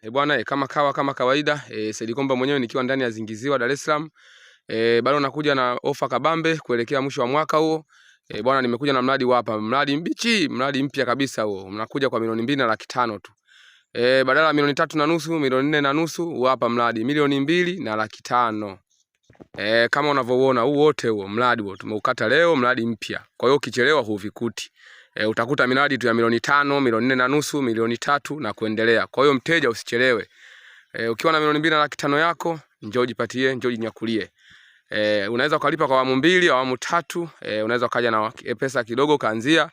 Bwana kama kawaida Said Komba mwenyewe nikiwa ndani ya Zingiziwa Dar es Salaam. Bado nakuja na ofa kabambe kuelekea mwisho wa mwaka huo. Bwana nimekuja na mradi hapa, mradi mbichi, mradi mpya kabisa huo. Mnakuja kwa milioni 2 na 500,000 tu. Badala ya milioni 3.5, milioni 4.5 hapa mradi milioni 2 na 500,000. Kama unavyoona huu wote huo mradi huo tumeukata leo, mradi mpya. Kwa hiyo ukichelewa huvikuti. Utakuta miradi tu ya milioni 5, milioni 4.5, milioni 3 na kuendelea. Kwa hiyo mteja usichelewe. Ukiwa na milioni 2 na 500,000 yako, njoo jipatie, njoo jinyakulie. Unaweza ukalipa kwa awamu 2, awamu 3, unaweza ukaja na pesa kidogo kaanzia.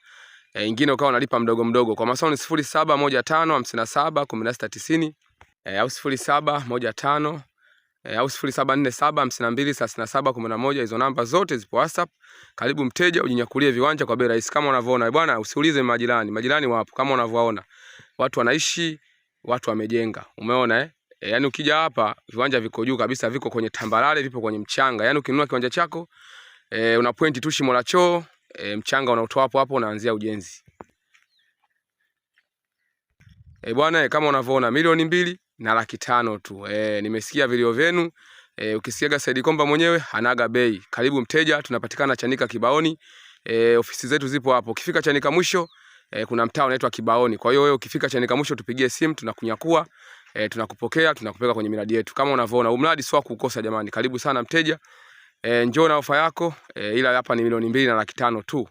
Ingine ukawa unalipa mdogo mdogo. Kwa masaoni 0715571690 au 0715 au 0747523711. Hizo namba zote zipo WhatsApp. Karibu mteja ujinyakulie viwanja kwa bei rahisi kama unavyoona. Bwana usiulize majirani. Majirani wapo kama unavyoona. Watu wanaishi, watu wamejenga. Umeona Yaani ukija hapa viwanja viko juu kabisa, viko kwenye tambarare, vipo kwenye mchanga. Yaani ukinunua kiwanja chako una pointi tu shimo la choo, mchanga unaotoa hapo unaanzia ujenzi. Bwana kama unavyoona milioni 2 na 500,000 tu. Nimesikia vilio vyenu. Ukisikiaga Said Komba mwenyewe hanaga bei. Karibu mteja, tunapatikana Chanika Kibaoni. Ofisi zetu zipo hapo. Ukifika Chanika mwisho kuna mtaa unaitwa Kibaoni. Kwa hiyo wewe ukifika Chanika mwisho tupigie simu, tunakunyakua, tunakupokea, tunakupeleka kwenye miradi yetu. Kama unavyoona huu mradi sio kukosa jamani. Karibu sana mteja. Njoo na ofa yako. Ila hapa ni milioni 2 na 500,000 tu.